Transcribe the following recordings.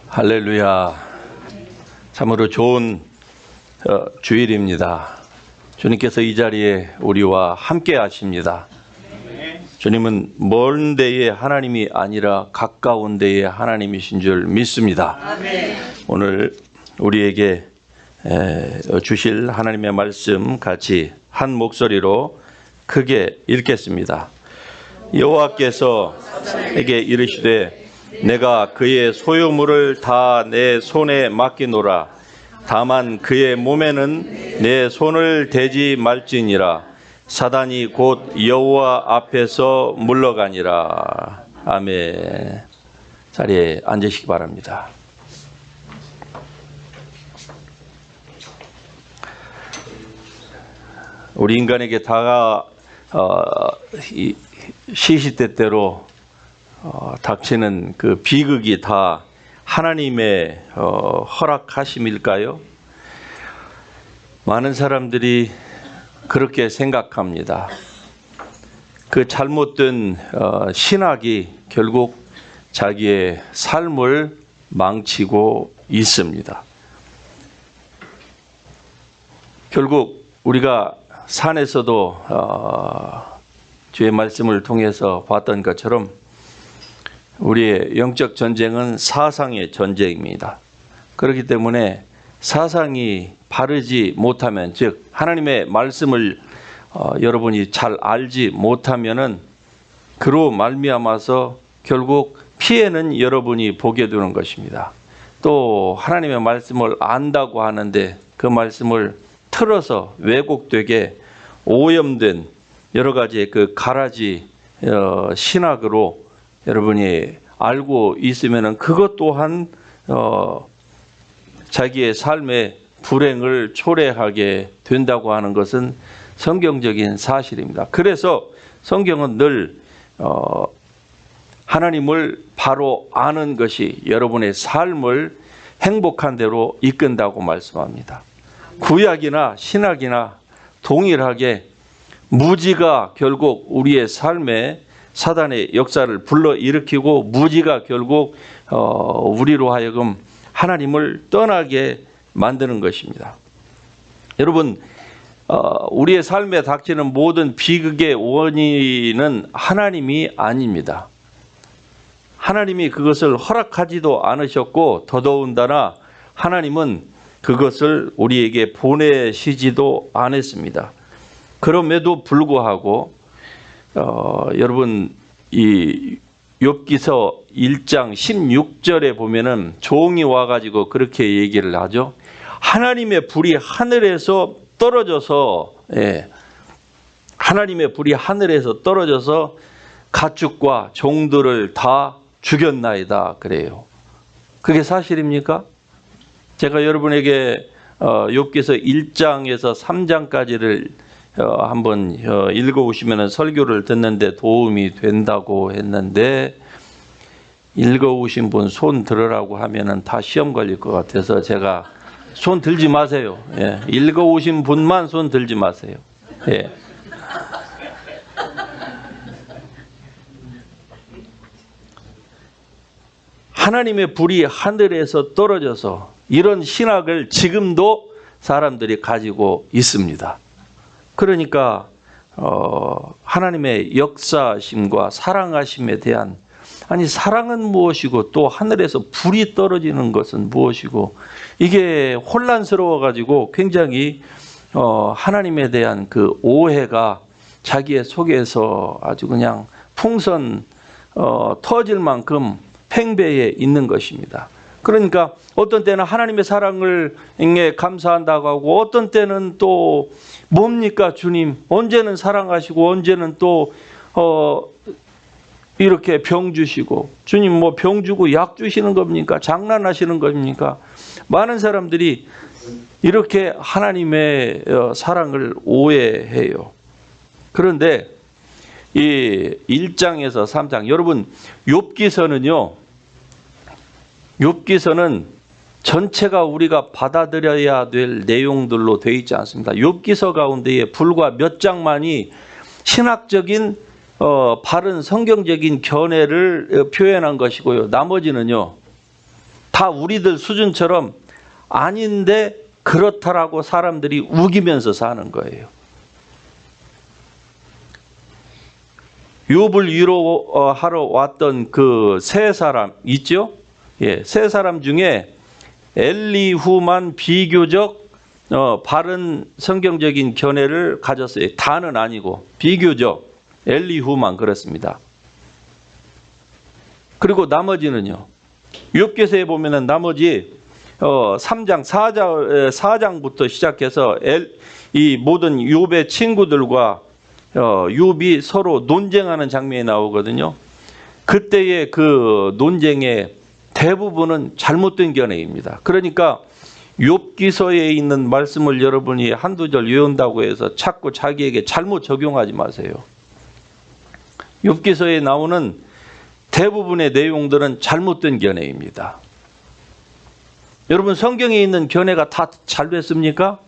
할렐루야. 참으로 좋은 주일입니다. 주님께서 이 자리에 우리와 함께 하십니다. 주님은 먼 데에 하나님이 아니라 가까운 데에 하나님이신 줄 믿습니다. 오늘 우리에게 주실 하나님의 말씀 같이 한 목소리로 크게 읽겠습니다. 여호와께서 에게 이르시되 내가 그의 소유물을 다 내 손에 맡기노라. 다만 그의 몸에는 내 손을 대지 말지니라. 사단이 곧 여호와 앞에서 물러가니라. 아멘. 자리에 앉으시기 바랍니다. 우리 인간에게 다가 시시때때로 닥치는 그 비극이 다 하나님의 허락하심일까요? 많은 사람들이 그렇게 생각합니다. 그 잘못된 신학이 결국 자기의 삶을 망치고 있습니다. 결국 우리가 산에서도 주의 말씀을 통해서 봤던 것처럼 우리의 영적 전쟁은 사상의 전쟁입니다. 그렇기 때문에 사상이 바르지 못하면, 즉 하나님의 말씀을 여러분이 잘 알지 못하면은 그로 말미암아서 결국 피해는 여러분이 보게 되는 것입니다. 또 하나님의 말씀을 안다고 하는데 그 말씀을 틀어서 왜곡되게 오염된 여러 가지의 그 가라지 신학으로 여러분이 알고 있으면은 그것 또한 자기의 삶의 불행을 초래하게 된다고 하는 것은 성경적인 사실입니다. 그래서 성경은 늘 하나님을 바로 아는 것이 여러분의 삶을 행복한 대로 이끈다고 말씀합니다. 구약이나 신약이나 동일하게 무지가 결국 우리의 삶에 사단의 역사를 불러일으키고 무지가 결국 우리로 하여금 하나님을 떠나게 만드는 것입니다. 여러분, 우리의 삶에 닥치는 모든 비극의 원인은 하나님이 아닙니다. 하나님이 그것을 허락하지도 않으셨고 더더군다나 하나님은 그것을 우리에게 보내시지도 않았습니다. 그럼에도 불구하고 여러분 이 욥기서 1장 16절에 보면은 종이 와가지고 그렇게 얘기를 하죠. 하나님의 불이 하늘에서 떨어져서 하나님의 불이 하늘에서 떨어져서 가축과 종들을 다 죽였나이다 그래요. 그게 사실입니까? 제가 여러분에게 욥기서 1장에서 3장까지를 한번 읽어오시면 설교를 듣는데 도움이 된다고 했는데 읽어오신 분 손 들으라고 하면은 다 시험 걸릴 것 같아서 제가 손 들지 마세요. 읽어오신 분만 손 들지 마세요. 하나님의 불이 하늘에서 떨어져서 이런 신학을 지금도 사람들이 가지고 있습니다. 그러니까 하나님의 역사심과 사랑하심에 대한, 아니 사랑은 무엇이고 또 하늘에서 불이 떨어지는 것은 무엇이고, 이게 혼란스러워 가지고 굉장히 하나님에 대한 그 오해가 자기의 속에서 아주 그냥 풍선 터질 만큼 팽배해 있는 것입니다. 그러니까 어떤 때는 하나님의 사랑을 감사한다고 하고, 어떤 때는 또 뭡니까 주님, 언제는 사랑하시고 언제는 또 이렇게 병 주시고, 주님 뭐 병 주고 약 주시는 겁니까? 장난하시는 겁니까? 많은 사람들이 이렇게 하나님의 사랑을 오해해요. 그런데 이 1장에서 3장, 여러분 욥기서는 전체가 우리가 받아들여야 될 내용들로 되어 있지 않습니다. 욥기서 가운데에 불과 몇 장만이 신학적인 바른 성경적인 견해를 표현한 것이고요. 나머지는요 다 우리들 수준처럼 아닌데 그렇다라고 사람들이 우기면서 사는 거예요. 욥을 위로하러 왔던 그 세 사람 있죠? 예, 세 사람 중에 엘리후만 비교적 바른 성경적인 견해를 가졌어요. 다는 아니고 비교적 엘리후만 그렇습니다. 그리고 나머지는요. 욥기서에 보면은 나머지 3장, 4장부터 시작해서 이 모든 욥의 친구들과 욥이 서로 논쟁하는 장면이 나오거든요. 그때의 그 논쟁의 대부분은 잘못된 견해입니다. 그러니까 욥기서에 있는 말씀을 여러분이 한두 절 외운다고 해서 자꾸 자기에게 잘못 적용하지 마세요. 욥기서에 나오는 대부분의 내용들은 잘못된 견해입니다. 여러분, 성경에 있는 견해가 다 잘 됐습니까?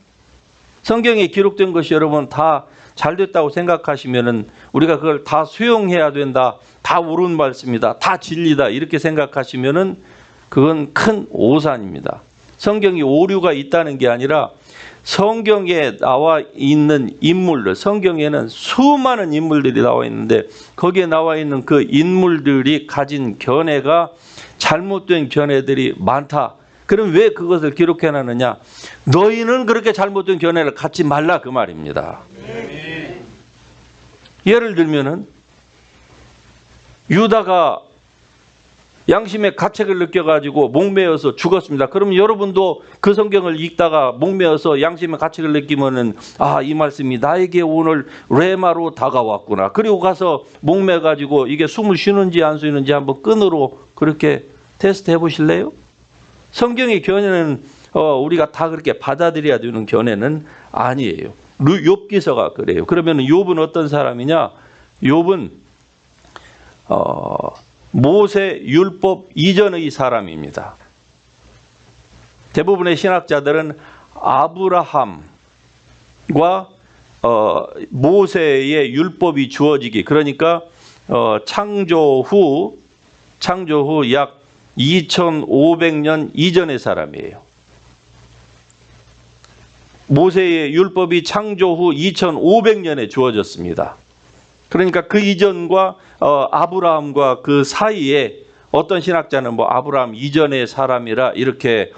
성경에 기록된 것이 여러분 다 잘 됐다고 생각하시면은 우리가 그걸 다 수용해야 된다, 다 옳은 말씀이다, 다 진리다 이렇게 생각하시면은 그건 큰 오산입니다. 성경이 오류가 있다는 게 아니라 성경에 나와 있는 인물들, 성경에는 수많은 인물들이 나와 있는데 거기에 나와 있는 그 인물들이 가진 견해가 잘못된 견해들이 많다. 그럼 왜 그것을 기록해놨느냐? 너희는 그렇게 잘못된 견해를 갖지 말라 그 말입니다. 예를 들면은 유다가 양심의 가책을 느껴가지고 목매어서 죽었습니다. 그럼 여러분도 그 성경을 읽다가 목매어서 양심의 가책을 느끼면은 이 말씀이 나에게 오늘 레마로 다가왔구나. 그리고 가서 목매가지고 이게 숨을 쉬는지 안 쉬는지 한번 끈으로 그렇게 테스트 해보실래요? 성경의 견해는 우리가 다 그렇게 받아들여야 되는 견해는 아니에요. 욥기서가 그래요. 그러면 욥은 어떤 사람이냐? 욥은 모세 율법 이전의 사람입니다. 대부분의 신학자들은 아브라함과 모세의 율법이 주어지기, 그러니까 창조 후 약 2500년 이전의 사람이에요. 모세의 율법이 창조 후 2500년에 주어졌습니다. 그러니까 그 이전과 아브라함과 그 사이에 어떤 신학자는 아브라함 이전의 사람이라 이렇게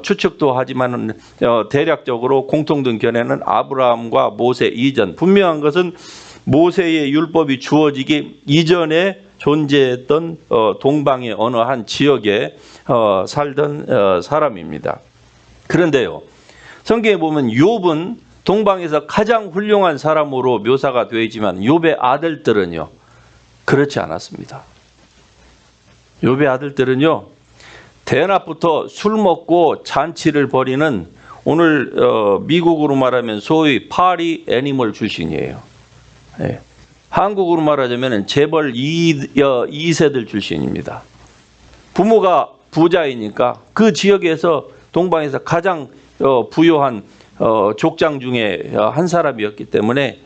추측도 하지만 대략적으로 공통된 견해는 아브라함과 모세 이전. 분명한 것은 모세의 율법이 주어지기 이전에 존재했던 동방의 어느 한 지역에 살던 사람입니다. 그런데요, 성경에 보면 욥은 동방에서 가장 훌륭한 사람으로 묘사가 되어 있지만 욥의 아들들은요 그렇지 않았습니다. 욥의 아들들은요 대낮부터 술 먹고 잔치를 벌이는 오늘 미국으로 말하면 소위 파리 애니멀 출신이에요. 네. 한국으로 말하자면 재벌 2세들 출신입니다. 부모가 부자이니까 그 지역에서 동방에서 가장 부유한 족장 중에 한 사람이었기 때문에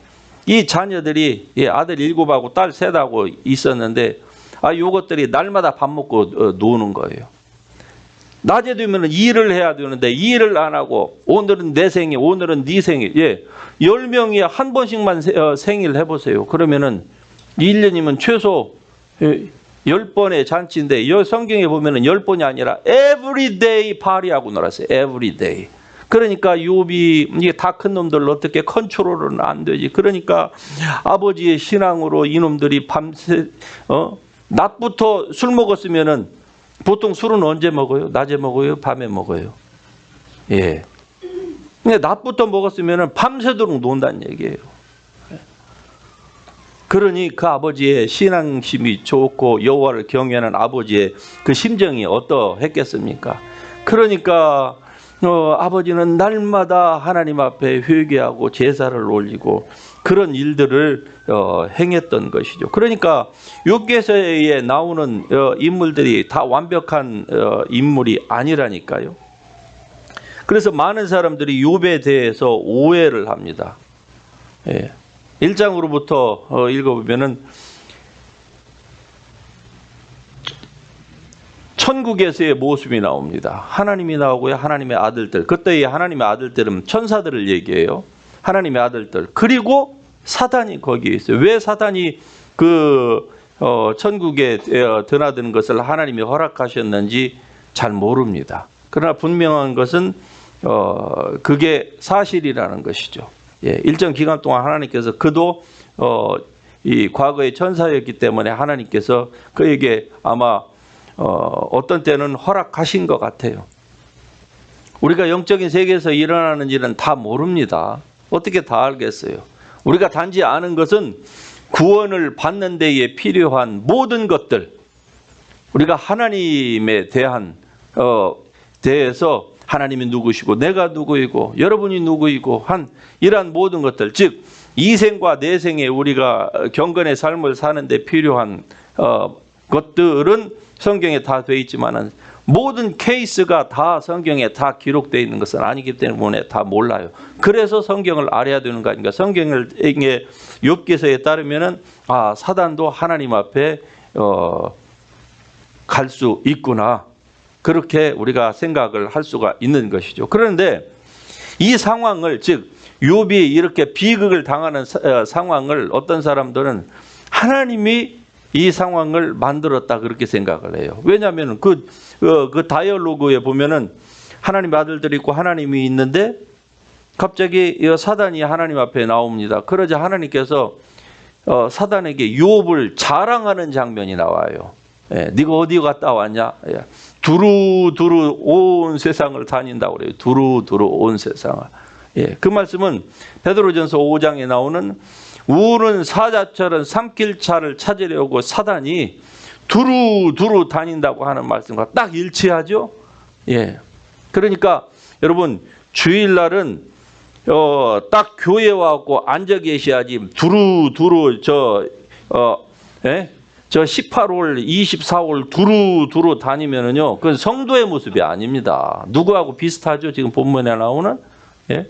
이 자녀들이 아들 7하고 딸 3하고 있었는데 요것들이 날마다 밥 먹고 노는 거예요. 낮에 되면 일을 해야 되는데 일을 안 하고 오늘은 내 생일, 오늘은 네 생일. 10명이 한 번씩만 생일 해보세요. 그러면은 1년이면 최소 10번의 잔치인데 성경에 보면은 10번이 아니라 everyday 파리하고 놀았어요. everyday. 그러니까 욥이 이게 다 큰 놈들 어떻게 컨트롤은 안 되지. 그러니까 아버지의 신앙으로 이놈들이 밤새 낮부터 술 먹었으면은 보통 술은 언제 먹어요? 낮에 먹어요? 밤에 먹어요? 예. 근데 낮부터 먹었으면은 밤새도록 논다는 얘기예요. 그러니 그 아버지의 신앙심이 좋고 여호와를 경외하는 아버지의 그 심정이 어떠했겠습니까? 그러니까 아버지는 날마다 하나님 앞에 회개하고 제사를 올리고 그런 일들을 행했던 것이죠. 그러니까 욥기서에 나오는 인물들이 다 완벽한 인물이 아니라니까요. 그래서 많은 사람들이 욥에 대해서 오해를 합니다. 1장으로부터 읽어보면은 천국에서의 모습이 나옵니다. 하나님이 나오고요. 하나님의 아들들. 그때의 하나님의 아들들은 천사들을 얘기해요. 하나님의 아들들. 그리고 사단이 거기에 있어요. 왜 사단이 천국에 드나드는 것을 하나님이 허락하셨는지 잘 모릅니다. 그러나 분명한 것은 그게 사실이라는 것이죠. 예, 일정 기간 동안 하나님께서 그도 이 과거의 천사였기 때문에 하나님께서 그에게 아마 어떤 때는 허락하신 것 같아요. 우리가 영적인 세계에서 일어나는 일은 다 모릅니다. 어떻게 다 알겠어요? 우리가 단지 아는 것은 구원을 받는 데에 필요한 모든 것들, 우리가 하나님에 대해서 하나님이 누구시고 내가 누구이고 여러분이 누구이고 한 이러한 모든 것들, 즉 이생과 내생에 우리가 경건의 삶을 사는 데 필요한 것들은 성경에 다 되어 있지만은 모든 케이스가 다 성경에 다 기록되어 있는 것은 아니기 때문에 다 몰라요. 그래서 성경을 알아야 되는 거 아닌가. 성경의 욥기서에 따르면은 사단도 하나님 앞에 갈 수 있구나. 그렇게 우리가 생각을 할 수가 있는 것이죠. 그런데 이 상황을, 즉 욥이 이렇게 비극을 당하는 상황을 어떤 사람들은 하나님이 이 상황을 만들었다 그렇게 생각을 해요. 왜냐하면 그 다이얼로그에 보면은 하나님의 아들들이 있고 하나님이 있는데 갑자기 사단이 하나님 앞에 나옵니다. 그러자 하나님께서 사단에게 욥을 자랑하는 장면이 나와요. 예, 네가 어디 갔다 왔냐? 예, 두루두루 온 세상을 다닌다고 그래요. 두루두루 온 세상을. 예, 그 말씀은 베드로전서 5장에 나오는 우는 사자처럼 삼킬 자를 찾으려고 사단이 두루두루 다닌다고 하는 말씀과 딱 일치하죠. 예. 그러니까 여러분 주일날은 딱 교회 와갖고 앉아 계셔야지 두루두루 저 18홀, 24홀 두루두루 다니면은요, 그건 성도의 모습이 아닙니다. 누구하고 비슷하죠? 지금 본문에 나오는? 예?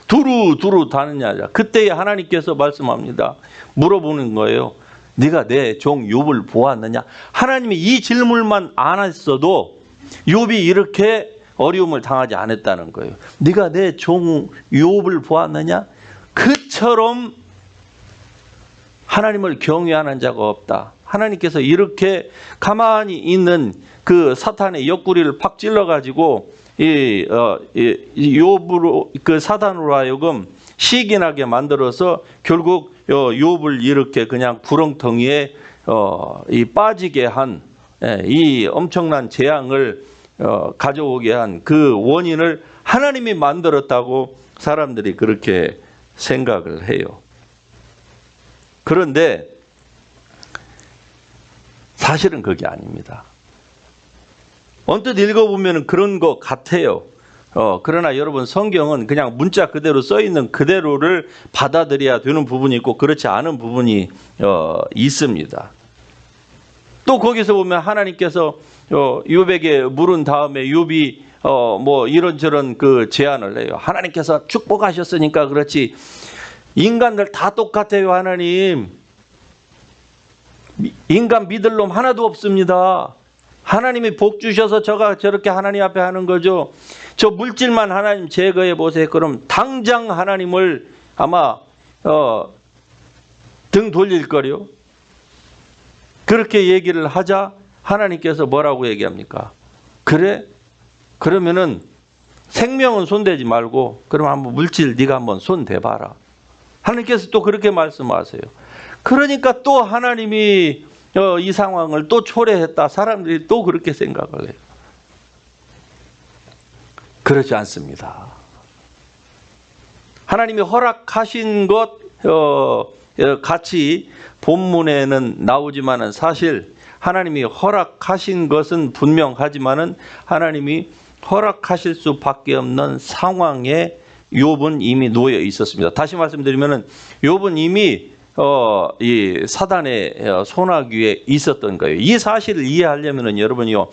두루두루 다니냐. 그때에 하나님께서 말씀합니다. 물어보는 거예요. 네가 내 종 욥을 보았느냐? 하나님이 이 질문만 안 했어도 욥이 이렇게 어려움을 당하지 않았다는 거예요. 네가 내 종 욥을 보았느냐? 그처럼 하나님을 경외하는 자가 없다. 하나님께서 이렇게 가만히 있는 그 사탄의 옆구리를 팍 찔러가지고 욥으로 그 사단으로 하여금 시기나게 만들어서 결국 욥을 이렇게 그냥 구렁텅이에 빠지게 한 이 엄청난 재앙을 가져오게 한 그 원인을 하나님이 만들었다고 사람들이 그렇게 생각을 해요. 그런데 사실은 그게 아닙니다. 언뜻 읽어보면 그런 것 같아요. 그러나 여러분 성경은 그냥 문자 그대로 써있는 그대로를 받아들여야 되는 부분이 있고 그렇지 않은 부분이 있습니다. 또 거기서 보면 하나님께서 욥에게 물은 다음에 욥이 뭐 이런저런 그 제안을 해요. 하나님께서 축복하셨으니까 그렇지 인간들 다 똑같아요. 하나님 인간 믿을 놈 하나도 없습니다. 하나님이 복 주셔서 저렇게 하나님 앞에 하는 거죠. 저 물질만 하나님 제거해 보세요. 그럼 당장 하나님을 아마 등 돌릴 거요. 그렇게 얘기를 하자 하나님께서 뭐라고 얘기합니까? 그래? 그러면은 생명은 손대지 말고 그럼 한번 물질 네가 한번 손 대봐라. 하나님께서 또 그렇게 말씀하세요. 그러니까 또 하나님이 이 상황을 또 초래했다. 사람들이 또 그렇게 생각을 해요. 그렇지 않습니다. 하나님이 허락하신 것 같이 본문에는 나오지만은 사실 하나님이 허락하신 것은 분명하지만은 하나님이 허락하실 수밖에 없는 상황에 욥은 이미 놓여 있었습니다. 다시 말씀드리면은 욥은 이미 이 사단의 손아귀에 있었던 거예요. 이 사실을 이해하려면은 여러분이요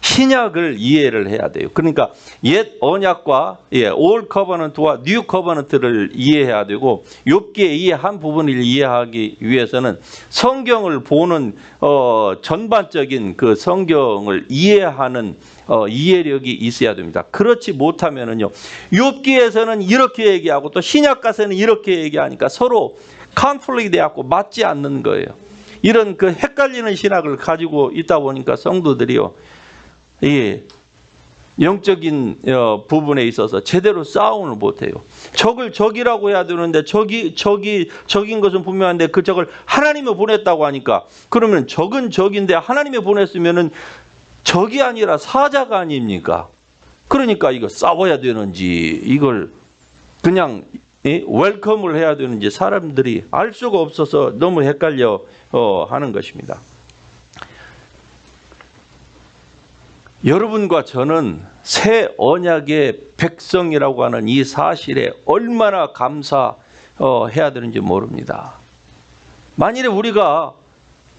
신약을 이해를 해야 돼요. 그러니까 옛 언약과 Old Covenant와 New Covenant를 이해해야 되고, 욥기의 이 한 부분을 이해하기 위해서는 성경을 보는 전반적인 그 성경을 이해하는 이해력이 있어야 됩니다. 그렇지 못하면은요, 욥기에서는 이렇게 얘기하고 또 신약 가서는 이렇게 얘기하니까 서로 컨플릭트 돼갖고 맞지 않는 거예요. 이런 그 헷갈리는 신학을 가지고 있다 보니까 성도들이요, 이 영적인 부분에 있어서 제대로 싸움을 못해요. 적을 적이라고 해야 되는데 적인 것은 분명한데 그 적을 하나님이 보냈다고 하니까, 그러면 적은 적인데 하나님이 보냈으면은 적이 아니라 사자가 아닙니까? 그러니까 이거 싸워야 되는지, 이걸 그냥 웰컴을 해야 되는지 사람들이 알 수가 없어서 너무 헷갈려 하는 것입니다. 여러분과 저는 새 언약의 백성이라고 하는 이 사실에 얼마나 감사해야 되는지 모릅니다. 만일에 우리가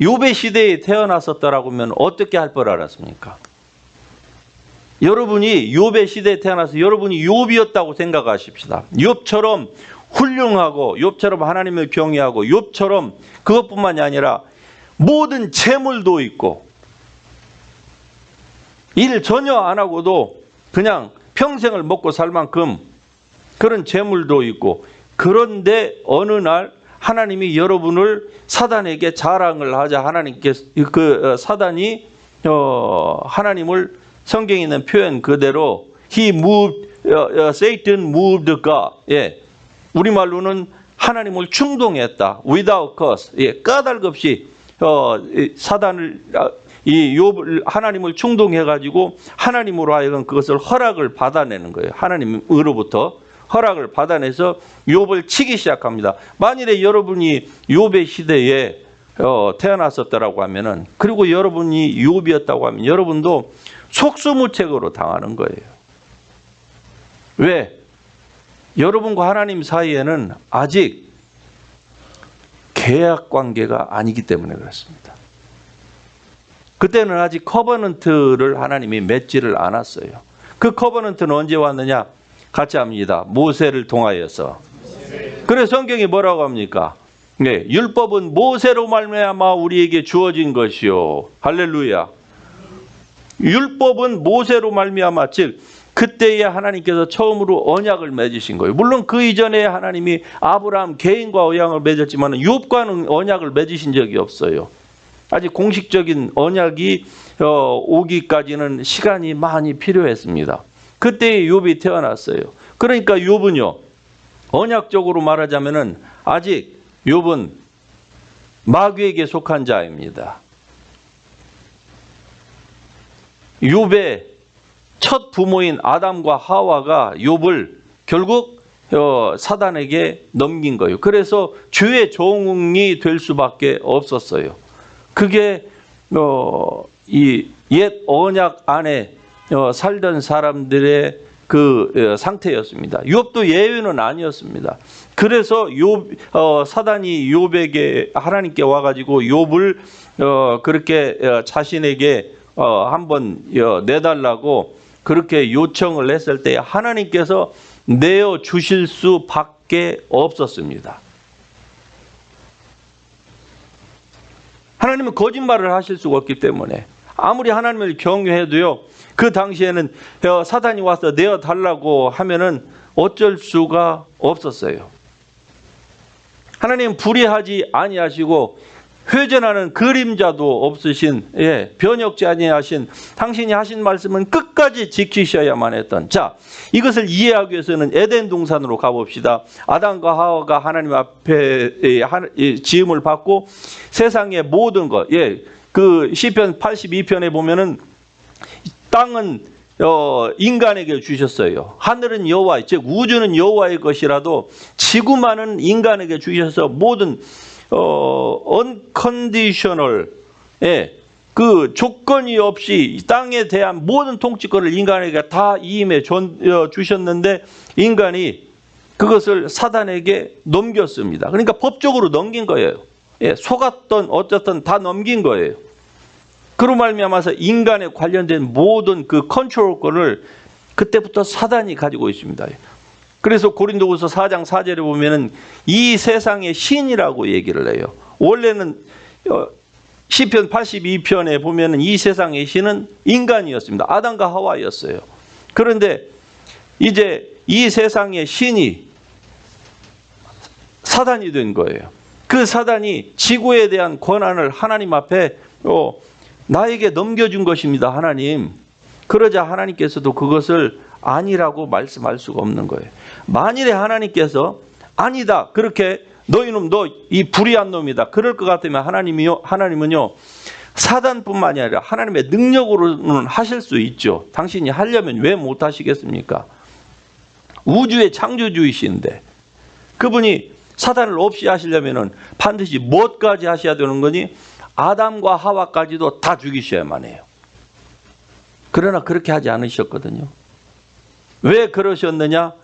욥의 시대에 태어났었다라고 하면 어떻게 할 걸 알았습니까? 여러분이 욥의 시대에 태어나서 여러분이 욥이었다고 생각하십시다. 욥처럼 훌륭하고, 욥처럼 하나님을 경외하고, 욥처럼 그것뿐만이 아니라 모든 재물도 있고, 일 전혀 안 하고도 그냥 평생을 먹고 살 만큼 그런 재물도 있고, 그런데 어느 날 하나님이 여러분을 사단에게 자랑을 하자, 사단이 하나님을, 성경에 있는 표현 그대로 Satan moved God. 우리말로는 하나님을 충동했다. Without cause. 까닭 없이 사단을, 이 욥을, 하나님을 충동해가지고 하나님으로 하여금 그것을 허락을 받아내는 거예요. 하나님으로부터 허락을 받아내서 욥을 치기 시작합니다. 만일에 여러분이 욥의 시대에 태어났었다라고 하면은, 그리고 여러분이 욥이었다고 하면 여러분도 속수무책으로 당하는 거예요. 왜? 여러분과 하나님 사이에는 아직 계약 관계가 아니기 때문에 그렇습니다. 그때는 아직 커버넌트를 하나님이 맺지를 않았어요. 그 커버넌트는 언제 왔느냐? 같이 합니다. 모세를 통하여서. 그래서 성경이 뭐라고 합니까? 네, 율법은 모세로 말미암아 우리에게 주어진 것이요. 할렐루야. 율법은 모세로 말미암아, 즉 그때에 하나님께서 처음으로 언약을 맺으신 거예요. 물론 그 이전에 하나님이 아브라함 개인과 언약을 맺었지만 욥과는 언약을 맺으신 적이 없어요. 아직 공식적인 언약이 오기까지는 시간이 많이 필요했습니다. 그때에 욥이 태어났어요. 그러니까 욥은요, 언약적으로 말하자면은 아직 욥은 마귀에게 속한 자입니다. 욥의 첫 부모인 아담과 하와가 욥을 결국 사단에게 넘긴 거예요. 그래서 주의 종이 될 수밖에 없었어요. 그게 이 옛 언약 안에 살던 사람들의 그 상태였습니다. 욥도 예외는 아니었습니다. 그래서 사단이 욥에게, 하나님께 와가지고 욥을 그렇게 자신에게 한번 내달라고 그렇게 요청을 했을 때 하나님께서 내어 주실 수밖에 없었습니다. 하나님은 거짓말을 하실 수가 없기 때문에 아무리 하나님을 경외해도요, 그 당시에는 사단이 와서 내어달라고 하면은 어쩔 수가 없었어요. 하나님은 불의하지 아니하시고 회전하는 그림자도 없으신, 변혁지 아니하신 당신이 하신 말씀은 끝까지 지키셔야만 했던. 자, 이것을 이해하기 위해서는 에덴 동산으로 가봅시다. 아담과 하와가 하나님 앞에 지음을 받고 세상의 모든 것, 그 시편 82편에 보면은 땅은 인간에게 주셨어요. 하늘은 여호와의, 즉 우주는 여호와의 것이라도 지구만은 인간에게 주셔서 모든 unconditional, 그 조건이 없이 땅에 대한 모든 통치권을 인간에게 다 이임해 주셨는데 인간이 그것을 사단에게 넘겼습니다. 그러니까 법적으로 넘긴 거예요. 속았던 어쨌든 다 넘긴 거예요. 그로 말미암아서 인간에 관련된 모든 그 컨트롤권을 그때부터 사단이 가지고 있습니다. 그래서 고린도후서 4장 4절에 보면은 이 세상의 신이라고 얘기를 해요. 원래는 시편 82편에 보면은 이 세상의 신은 인간이었습니다. 아담과 하와였어요. 그런데 이제 이 세상의 신이 사단이 된 거예요. 그 사단이 지구에 대한 권한을 하나님 앞에 나에게 넘겨준 것입니다, 하나님. 그러자 하나님께서도 그것을 아니라고 말씀할 수가 없는 거예요. 만일에 하나님께서 아니다, 그렇게 너희놈 너 이 불의한 놈이다, 그럴 것 같으면 하나님은요 사단뿐만이 아니라 하나님의 능력으로는 하실 수 있죠. 당신이 하려면 왜 못 하시겠습니까? 우주의 창조주이신데 그분이 사단을 없이 하시려면 반드시 무엇까지 하셔야 되는 거니? 아담과 하와까지도 다 죽이셔야만 해요. 그러나 그렇게 하지 않으셨거든요. 왜 그러셨느냐?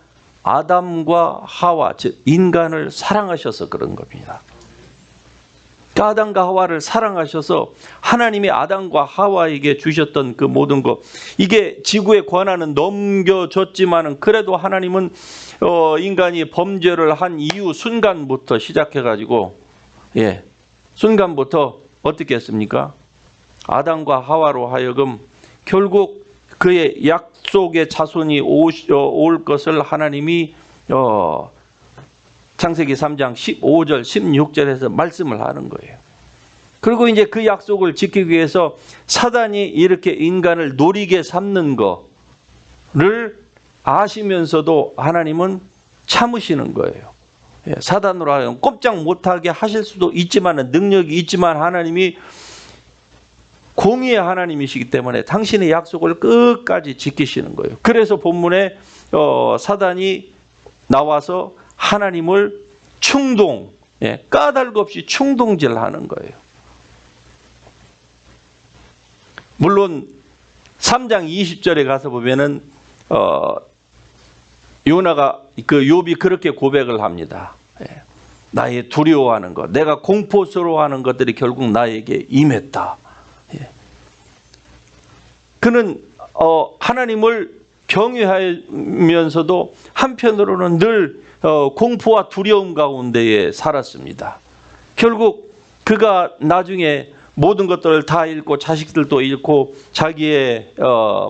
아담과 하와, 즉 인간을 사랑하셔서 그런 겁니다. 아담과 하와를 사랑하셔서 하나님이 아담과 하와에게 주셨던 그 모든 것, 이게 지구의 권한은 넘겨줬지만은 그래도 하나님은 인간이 범죄를 한 이후 순간부터 시작해가지고 순간부터 어떻게 했습니까? 아담과 하와로 하여금 결국 그의 약속의 자손이 올 것을 하나님이 창세기 3장 15절 16절에서 말씀을 하는 거예요. 그리고 이제 그 약속을 지키기 위해서 사단이 이렇게 인간을 노리게 삼는 거를 아시면서도 하나님은 참으시는 거예요. 사단으로 하여금 꼼짝 못하게 하실 수도 있지만, 능력이 있지만 하나님이 공의의 하나님이시기 때문에 당신의 약속을 끝까지 지키시는 거예요. 그래서 본문에 사단이 나와서 하나님을 까닭 없이 충동질하는 거예요. 물론 3장 20절에 가서 보면은 요나가 그 욥이 그렇게 고백을 합니다. 나의 두려워하는 것, 내가 공포스러워하는 것들이 결국 나에게 임했다. 그는 하나님을 경외하면서도 한편으로는 늘 공포와 두려움 가운데에 살았습니다. 결국 그가 나중에 모든 것들을 다 잃고 자식들도 잃고 자기의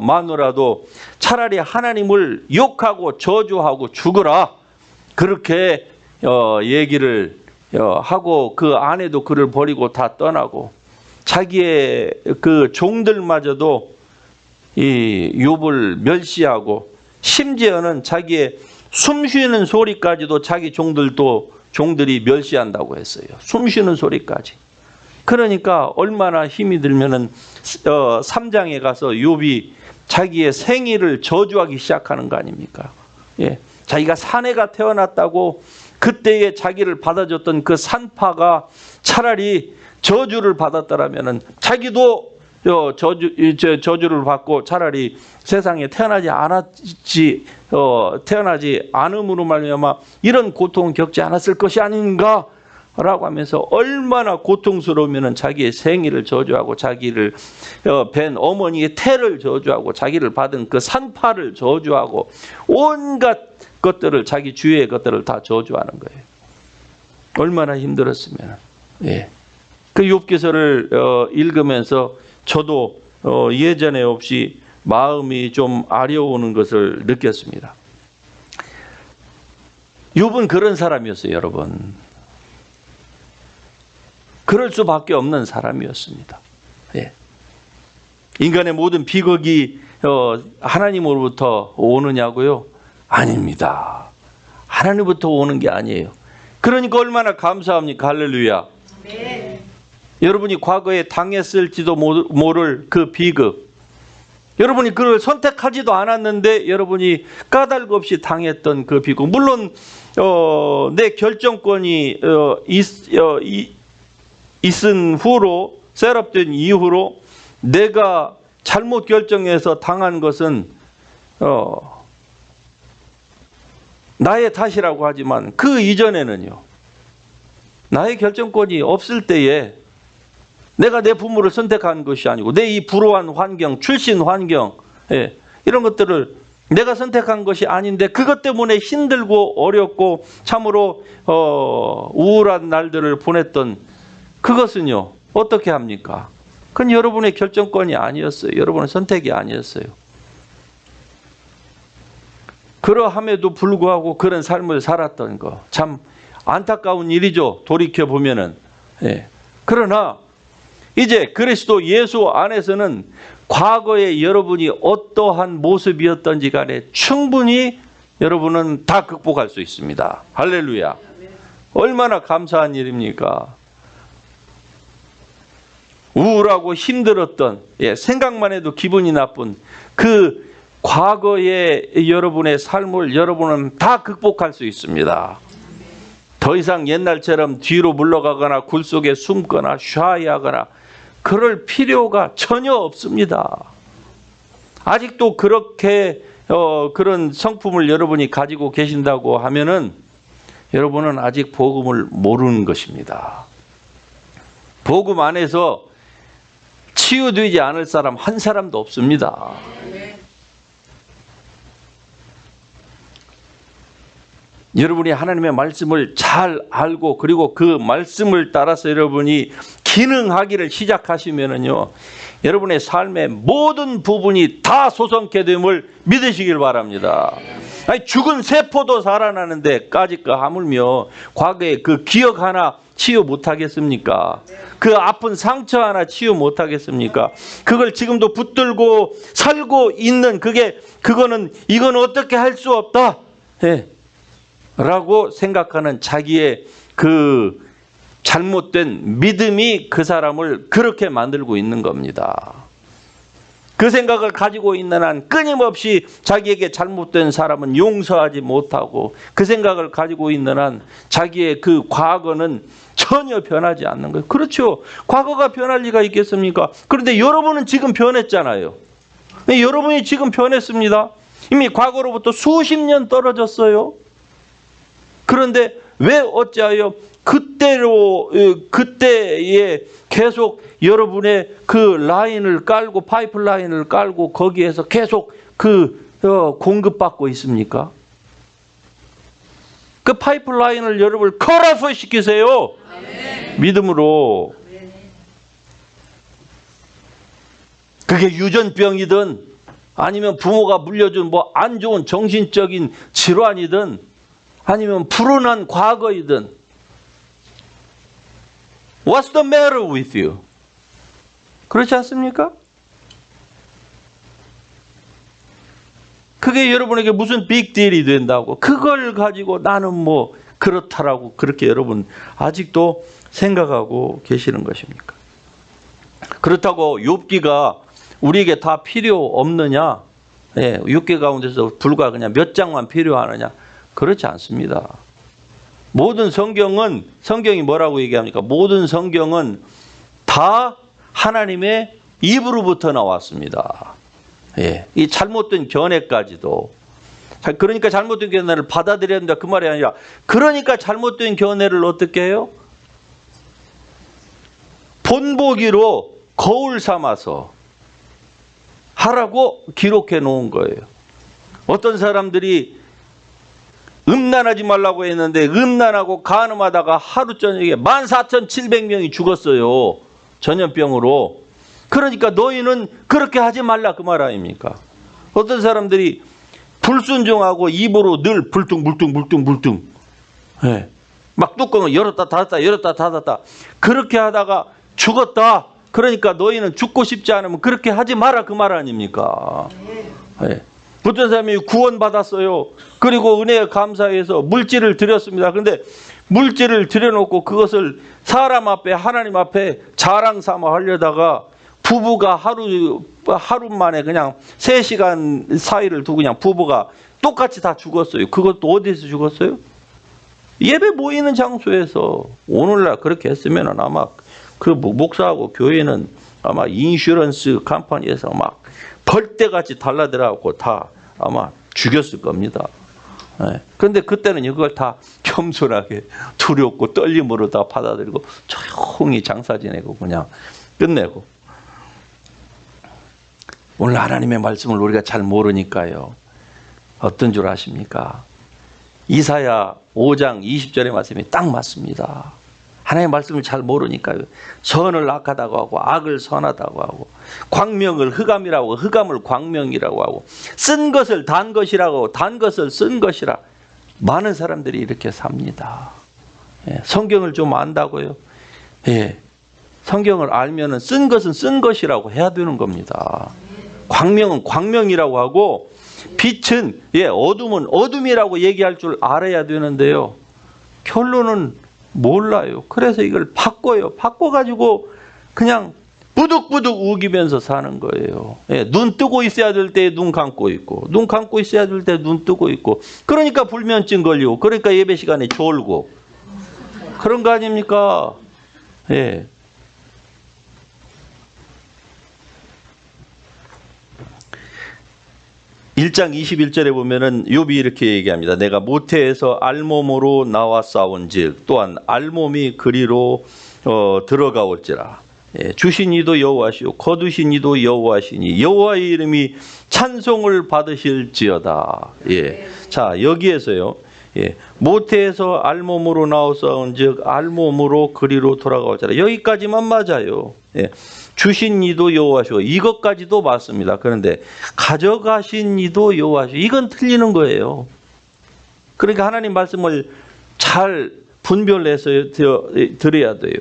마누라도 차라리 하나님을 욕하고 저주하고 죽어라, 그렇게 얘기를 하고 그 아내도 그를 버리고 다 떠나고 자기의 그 종들마저도 이 욥을 멸시하고 심지어는 자기의 숨쉬는 소리까지도 자기 종들이 멸시한다고 했어요. 숨쉬는 소리까지. 그러니까 얼마나 힘이 들면은 3장에 가서 욥이 자기의 생일을 저주하기 시작하는 거 아닙니까? 자기가 사내가 태어났다고 그때에 자기를 받아줬던 그 산파가 차라리 저주를 받았더라면은 자기도 저주를 받고 차라리 세상에 태어나지 않음으로 말미암아 이런 고통을 겪지 않았을 것이 아닌가라고 하면서 얼마나 고통스러우면은 자기의 생일을 저주하고 자기를 뵌 어머니의 태를 저주하고 자기를 받은 그 산파를 저주하고 온갖 것들을, 자기 주위의 것들을 다 저주하는 거예요. 얼마나 힘들었으면. 그 욥기서를 읽으면서 저도 예전에 없이 마음이 좀 아려오는 것을 느꼈습니다. 욥은 그런 사람이었어요, 여러분. 그럴 수밖에 없는 사람이었습니다. 인간의 모든 비극이 하나님으로부터 오느냐고요? 아닙니다. 하나님부터 오는 게 아니에요. 그러니까 얼마나 감사합니까? 할렐루야. 네. 여러분이 과거에 당했을지도 모를 그 비극, 여러분이 그걸 선택하지도 않았는데 여러분이 까닭 없이 당했던 그 비극, 물론 내 결정권이 있은 후로, 셋업된 이후로 내가 잘못 결정해서 당한 것은 나의 탓이라고 하지만 그 이전에는요, 나의 결정권이 없을 때에 내가 내 부모를 선택한 것이 아니고 내 이 불우한 환경, 출신 환경, 이런 것들을 내가 선택한 것이 아닌데 그것 때문에 힘들고 어렵고 참으로 우울한 날들을 보냈던 그것은요, 어떻게 합니까? 그건 여러분의 결정권이 아니었어요. 여러분의 선택이 아니었어요. 그러함에도 불구하고 그런 삶을 살았던 거 참 안타까운 일이죠. 돌이켜보면은. 그러나 이제 그리스도 예수 안에서는 과거에 여러분이 어떠한 모습이었던지 간에 충분히 여러분은 다 극복할 수 있습니다. 할렐루야. 얼마나 감사한 일입니까? 우울하고 힘들었던, 생각만 해도 기분이 나쁜 그 과거의 여러분의 삶을 여러분은 다 극복할 수 있습니다. 더 이상 옛날처럼 뒤로 물러가거나 굴 속에 숨거나 샤이하거나 그럴 필요가 전혀 없습니다. 아직도 그렇게 그런 성품을 여러분이 가지고 계신다고 하면은 여러분은 아직 복음을 모르는 것입니다. 복음 안에서 치유되지 않을 사람 한 사람도 없습니다. 여러분이 하나님의 말씀을 잘 알고 그리고 그 말씀을 따라서 여러분이 기능하기를 시작하시면은요, 여러분의 삶의 모든 부분이 다 소성케 됨을 믿으시길 바랍니다. 아니, 죽은 세포도 살아나는데 까짓 거 하물며 과거에 그 기억 하나 치유 못하겠습니까? 그 아픈 상처 하나 치유 못하겠습니까? 그걸 지금도 붙들고 살고 있는 이건 어떻게 할 수 없다. 라고 생각하는 자기의 그 잘못된 믿음이 그 사람을 그렇게 만들고 있는 겁니다. 그 생각을 가지고 있는 한 끊임없이 자기에게 잘못된 사람은 용서하지 못하고 그 생각을 가지고 있는 한 자기의 그 과거는 전혀 변하지 않는 거예요. 그렇죠. 과거가 변할 리가 있겠습니까? 그런데 여러분은 지금 변했잖아요. 여러분이 지금 변했습니다. 이미 과거로부터 수십 년 떨어졌어요. 그런데 왜 어찌하여 그때에 계속 여러분의 그 라인을 깔고 파이프라인을 깔고 거기에서 계속 공급받고 있습니까? 그 파이프라인을 여러분을 컷오프 시키세요. 아멘. 믿음으로. 아멘. 그게 유전병이든 아니면 부모가 물려준 안 좋은 정신적인 질환이든 아니면 불운한 과거이든 What's the matter with you? 그렇지 않습니까? 그게 여러분에게 무슨 빅딜이 된다고 그걸 가지고 나는 그렇다라고 그렇게 여러분 아직도 생각하고 계시는 것입니까? 그렇다고 욥기가 우리에게 다 필요 없느냐? 욥기 가운데서 불과 그냥 몇 장만 필요하느냐? 그렇지 않습니다. 모든 성경이 뭐라고 얘기합니까? 모든 성경은 다 하나님의 입으로부터 나왔습니다. 이 잘못된 견해까지도. 그러니까 잘못된 견해를 받아들여야 된다 그 말이 아니라 그러니까 잘못된 견해를 어떻게 해요? 본보기로 거울 삼아서 하라고 기록해 놓은 거예요. 어떤 사람들이 음란하지 말라고 했는데 음란하고 간음하다가 하루 저녁에 14,700명이 죽었어요. 전염병으로. 그러니까 너희는 그렇게 하지 말라 그 말 아닙니까? 어떤 사람들이 불순종하고 입으로 늘 불뚱 막 뚜껑을 열었다 닫았다 그렇게 하다가 죽었다. 그러니까 너희는 죽고 싶지 않으면 그렇게 하지 마라 그 말 아닙니까? 어떤 사람이 구원받았어요. 그리고 은혜에 감사해서 물질을 드렸습니다. 그런데 물질을 드려놓고 그것을 사람 앞에 하나님 앞에 자랑 삼아 하려다가 부부가 하루 만에 그냥 3시간 사이를 두고 그냥 부부가 똑같이 다 죽었어요. 그것도 어디서 죽었어요? 예배 모이는 장소에서. 오늘날 그렇게 했으면 아마 그 목사하고 교회는 아마 인슈런스 컴퍼니에서 막 벌떼같이 달라들어갖고 다 아마 죽였을 겁니다. 그런데 그때는 이걸 다 겸손하게 두렵고 떨림으로 다 받아들이고 조용히 장사 지내고 그냥 끝내고. 오늘 하나님의 말씀을 우리가 잘 모르니까요. 어떤 줄 아십니까? 이사야 5장 20절의 말씀이 딱 맞습니다. 하나님의 말씀을 잘 모르니까요. 선을 악하다고 하고 악을 선하다고 하고 광명을 흑암이라고 하고 흑암을 광명이라고 하고 쓴 것을 단 것이라고 하고 단 것을 쓴 것이라. 많은 사람들이 이렇게 삽니다. 예, 성경을 좀 안다고요? 예, 성경을 알면은 쓴 것은 쓴 것이라고 해야 되는 겁니다. 광명은 광명이라고 하고 빛은 어둠은 어둠이라고 얘기할 줄 알아야 되는데요. 결론은 몰라요. 그래서 이걸 바꿔요. 바꿔가지고 그냥 부득부득 우기면서 사는 거예요. 눈 뜨고 있어야 될 때 눈 감고 있고 눈 감고 있어야 될 때 눈 뜨고 있고 그러니까 불면증 걸리고 그러니까 예배 시간에 졸고 그런 거 아닙니까? 예. (1장 21절에) 보면은 욥이 이렇게 얘기합니다. 내가 모태에서 알몸으로 나와 싸운즉 또한 알몸이 그리로 들어가올지라. 예, 주신 이도 여호와시오 거두신 이도 여호와시니 여호와의 이름이 찬송을 받으실지어다. 예. 자, 여기에서요. 예, 모태에서 알몸으로 나와 싸운즉 알몸으로 그리로 돌아가올지라. 여기까지만 맞아요. 예. 주신 이도 여호와시오. 이것까지도 맞습니다. 그런데 가져가신 이도 여호와시오. 이건 틀리는 거예요. 그러니까 하나님 말씀을 잘 분별해서 들어야 돼요.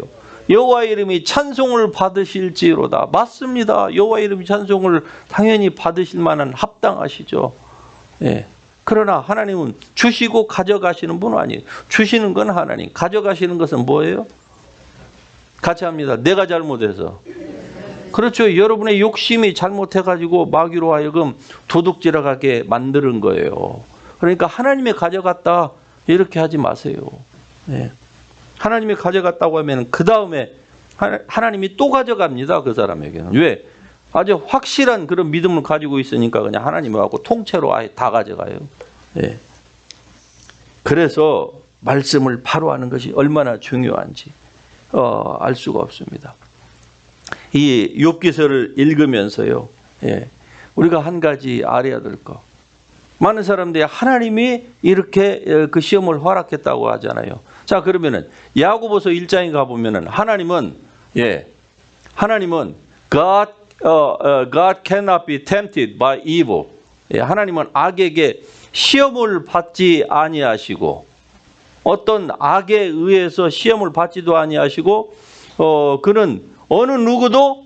여호와의 이름이 찬송을 받으실지로다. 맞습니다. 여호와의 이름이 찬송을 당연히 받으실 만한 합당하시죠. 예. 그러나 하나님은 주시고 가져가시는 분은 아니에요. 주시는 건 하나님, 가져가시는 것은 뭐예요? 같이 합니다. 내가 잘못해서. 그렇죠. 여러분의 욕심이 잘못해가지고 마귀로 하여금 도둑질하게 만드는 거예요. 그러니까 하나님이 가져갔다 이렇게 하지 마세요. 네. 하나님이 가져갔다고 하면 그 다음에 하나님이 또 가져갑니다. 그 사람에게는. 왜? 아주 확실한 그런 믿음을 가지고 있으니까 그냥 하나님하고 통째로 아예 다 가져가요. 네. 그래서 말씀을 바로 하는 것이 얼마나 중요한지 알 수가 없습니다. 이 욥기서를 읽으면서요. 예, 우리가 한 가지 알아야 될 거. 많은 사람들이 하나님이 이렇게 그 시험을 허락했다고 하잖아요. 자, 그러면은 야고보서 1장에 가 보면은 하나님은 God cannot be tempted by evil. 예, 하나님은 악에게 시험을 받지 아니하시고 어떤 악에 의해서 시험을 받지도 아니하시고 그는 어느 누구도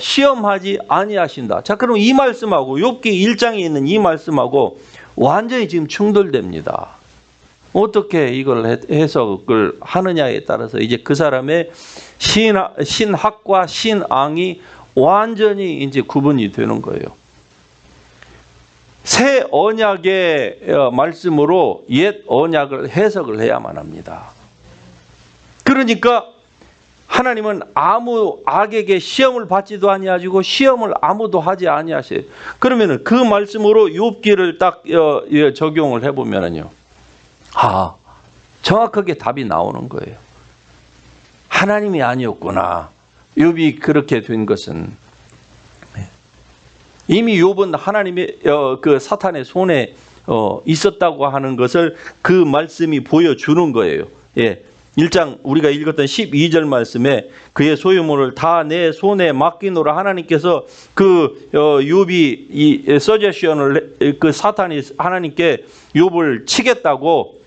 시험하지 아니하신다. 자, 그럼 이 말씀하고 욥기 1장에 있는 이 말씀하고 완전히 지금 충돌됩니다. 어떻게 이걸 해석을 하느냐에 따라서 이제 그 사람의 신학과 신앙이 완전히 이제 구분이 되는 거예요. 새 언약의 말씀으로 옛 언약을 해석을 해야만 합니다. 그러니까 하나님은 아무 악에게 시험을 받지도 아니하시고 시험을 아무도 하지 아니하세요. 그러면은 그 말씀으로 욥기를 딱 적용을 해보면은요, 정확하게 답이 나오는 거예요. 하나님이 아니었구나. 욥이 그렇게 된 것은 이미 욥은 하나님의 그 사탄의 손에 있었다고 하는 것을 그 말씀이 보여주는 거예요. 예. 1장 우리가 읽었던 12절 말씀에 그의 소유물을 다 내 손에 맡기노라. 하나님께서 그 욥이 이 서제션을 그 사탄이 하나님께 욥을 치겠다고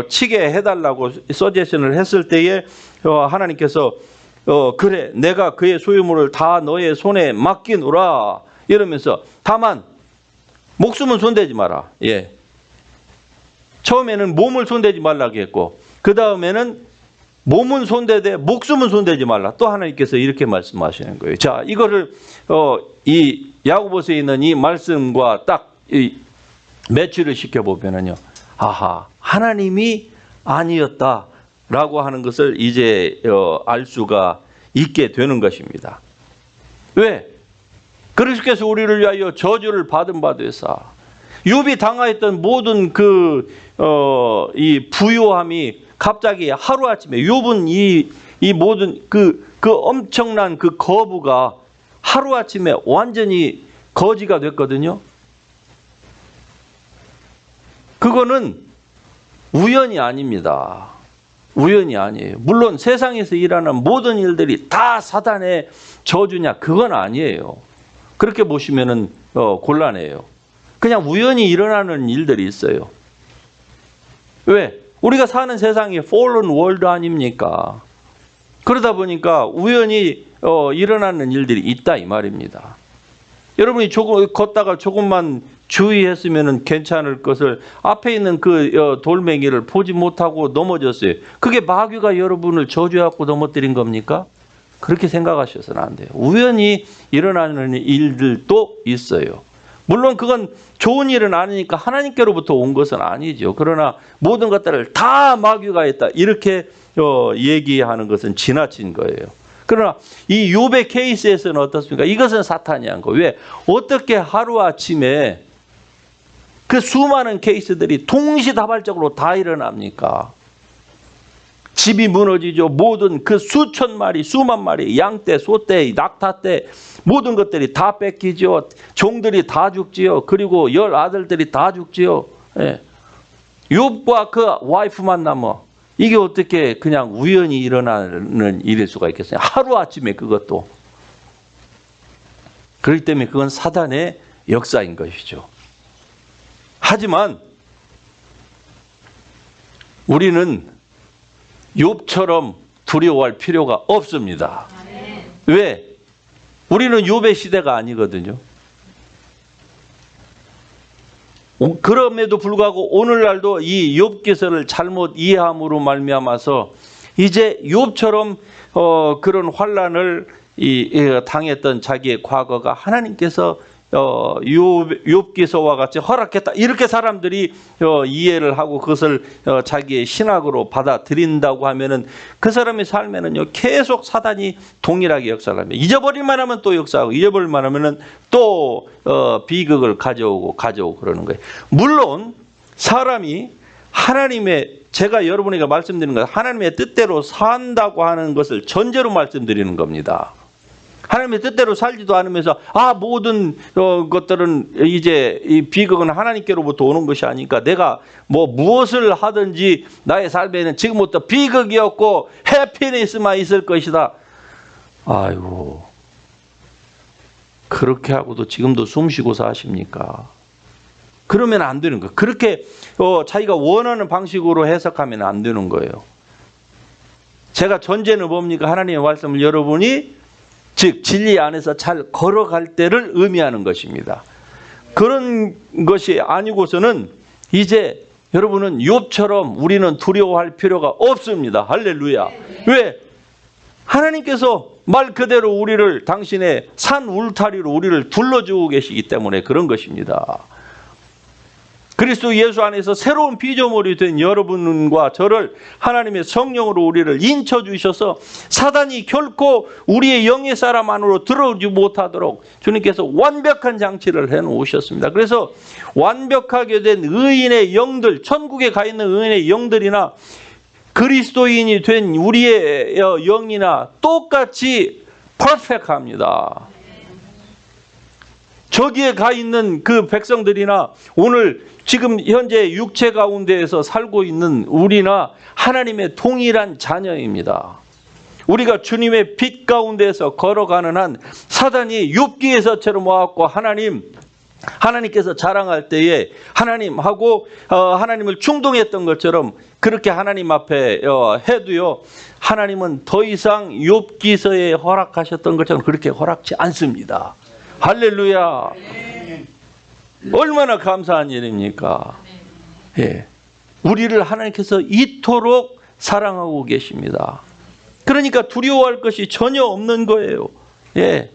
치게 해달라고 서제션을 했을 때에 하나님께서 그래 내가 그의 소유물을 다 너의 손에 맡기노라 이러면서 다만 목숨은 손대지 마라. 예. 처음에는 몸을 손대지 말라고 했고 그 다음에는 몸은 손대되 목숨은 손대지 말라. 또 하나님께서 이렇게 말씀하시는 거예요. 자, 이거를 이 야고보서에 있는 이 말씀과 딱 매치를 시켜보면은요, 하나님이 아니었다라고 하는 것을 이제 알 수가 있게 되는 것입니다. 왜? 그리스도께서 우리를 위하여 저주를 받은 바 되사 욥이 당하였던 모든 이 부요함이 갑자기 하루아침에 욥은 이 모든 그 그 엄청난 그 거부가 하루아침에 완전히 거지가 됐거든요. 그거는 우연이 아닙니다. 우연이 아니에요. 물론 세상에서 일하는 모든 일들이 다 사단의 저주냐? 그건 아니에요. 그렇게 보시면은 곤란해요. 그냥 우연히 일어나는 일들이 있어요. 왜? 우리가 사는 세상이 fallen world 아닙니까? 그러다 보니까 우연히 일어나는 일들이 있다 이 말입니다. 여러분이 걷다가 조금만 주의했으면 괜찮을 것을 앞에 있는 그 돌멩이를 보지 못하고 넘어졌어요. 그게 마귀가 여러분을 저주해갖고 넘어뜨린 겁니까? 그렇게 생각하셔서는 안 돼요. 우연히 일어나는 일들도 있어요. 물론 그건 좋은 일은 아니니까 하나님께로부터 온 것은 아니죠. 그러나 모든 것들을 다 마귀가 했다 이렇게 얘기하는 것은 지나친 거예요. 그러나 이 욥의 케이스에서는 어떻습니까? 이것은 사탄이 한 거예요. 왜? 어떻게 하루아침에 그 수많은 케이스들이 동시다발적으로 다 일어납니까? 집이 무너지죠. 모든 그 수천 마리, 수만 마리, 양떼, 소떼, 낙타떼 모든 것들이 다 뺏기죠. 종들이 다 죽지요. 그리고 10아들들이 다 죽지요. 예. 욥과 그 와이프만 남아. 이게 어떻게 그냥 우연히 일어나는 일일 수가 있겠어요? 하루아침에 그것도. 그렇기 때문에 그건 사단의 역사인 것이죠. 하지만 우리는 욥처럼 두려워할 필요가 없습니다. 왜? 우리는 욥의 시대가 아니거든요. 그럼에도 불구하고 오늘날도 이 욥기서를 잘못 이해함으로 말미암아서 이제 욥처럼 그런 환난을 당했던 자기의 과거가 하나님께서 욥기서와 같이 허락했다 이렇게 사람들이 이해를 하고 그것을 자기의 신학으로 받아들인다고 하면은 그 사람의 삶에는요 계속 사단이 동일하게 역사를 합니다. 잊어버릴만 하면 또 역사하고 잊어버릴만 하면은 또 비극을 가져오고 그러는 거예요. 물론 사람이 하나님의 제가 여러분에게 말씀드리는 건 하나님의 뜻대로 산다고 하는 것을 전제로 말씀드리는 겁니다. 하나님의 뜻대로 살지도 않으면서 모든 것들은 이제 이 비극은 하나님께로부터 오는 것이 아니니까 내가 무엇을 하든지 나의 삶에는 지금부터 비극이 없고 해피니스만 있을 것이다. 아이고 그렇게 하고도 지금도 숨쉬고 사십니까? 그러면 안 되는 거예요. 그렇게 자기가 원하는 방식으로 해석하면 안 되는 거예요. 제가 전제는 뭡니까? 하나님의 말씀을 여러분이 즉 진리 안에서 잘 걸어갈 때를 의미하는 것입니다. 그런 것이 아니고서는 이제 여러분은 욥처럼 우리는 두려워할 필요가 없습니다. 할렐루야. 왜? 하나님께서 말 그대로 우리를 당신의 산 울타리로 우리를 둘러주고 계시기 때문에 그런 것입니다. 그리스도 예수 안에서 새로운 피조물이 된 여러분과 저를 하나님의 성령으로 우리를 인쳐주셔서 사단이 결코 우리의 영의 사람 안으로 들어오지 못하도록 주님께서 완벽한 장치를 해놓으셨습니다. 그래서 완벽하게 된 의인의 영들, 천국에 가 있는 의인의 영들이나 그리스도인이 된 우리의 영이나 똑같이 퍼펙트합니다. 저기에 가 있는 그 백성들이나 오늘 지금 현재 육체 가운데에서 살고 있는 우리나 하나님의 동일한 자녀입니다. 우리가 주님의 빛 가운데에서 걸어가는 한 사단이 욥기에서처럼 와갖고 하나님께서 자랑할 때에 하나님하고 하나님을 충동했던 것처럼 그렇게 하나님 앞에 해도요 하나님은 더 이상 욥기서에 허락하셨던 것처럼 그렇게 허락지 않습니다. 할렐루야. 얼마나 감사한 일입니까? 예. 우리를 하나님께서 이토록 사랑하고 계십니다. 그러니까 두려워할 것이 전혀 없는 거예요. 예.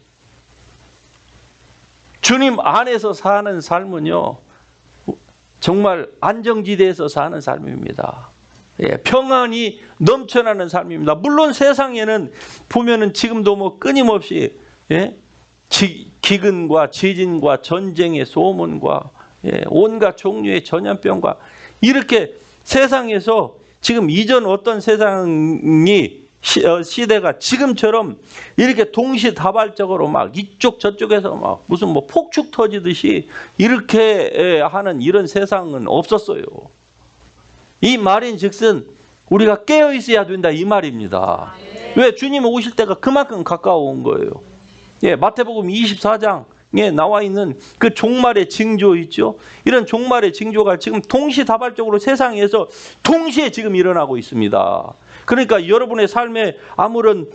주님 안에서 사는 삶은요, 정말 안정지대에서 사는 삶입니다. 예. 평안이 넘쳐나는 삶입니다. 물론 세상에는 보면은 지금도 끊임없이, 예. 기근과 지진과 전쟁의 소문과 온갖 종류의 전염병과 이렇게 세상에서 지금 이전 어떤 세상이 시대가 지금처럼 이렇게 동시다발적으로 막 이쪽 저쪽에서 막 무슨 뭐 폭죽 터지듯이 이렇게 하는 이런 세상은 없었어요. 이 말인즉슨 우리가 깨어 있어야 된다 이 말입니다. 왜? 주님 오실 때가 그만큼 가까워온 거예요. 예, 마태복음 24장에 나와 있는 그 종말의 징조 있죠. 이런 종말의 징조가 지금 동시다발적으로 세상에서 동시에 지금 일어나고 있습니다. 그러니까 여러분의 삶에 아무런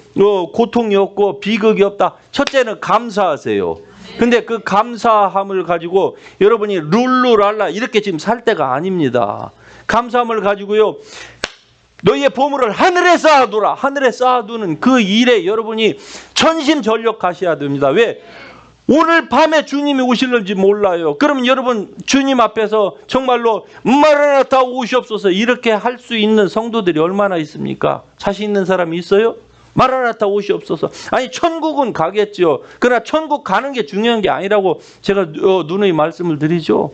고통이 없고 비극이 없다. 첫째는 감사하세요. 근데 그 감사함을 가지고 여러분이 룰루랄라 이렇게 지금 살 때가 아닙니다. 감사함을 가지고요. 너희의 보물을 하늘에 쌓아두라. 하늘에 쌓아두는 그 일에 여러분이 전심전력하셔야 됩니다. 왜? 오늘 밤에 주님이 오실는지 몰라요. 그러면 여러분 주님 앞에서 정말로 마라나타 오시옵소서 이렇게 할 수 있는 성도들이 얼마나 있습니까? 자신 있는 사람이 있어요? 마라나타 오시옵소서. 아니 천국은 가겠죠. 그러나 천국 가는 게 중요한 게 아니라고 제가 누누이 말씀을 드리죠.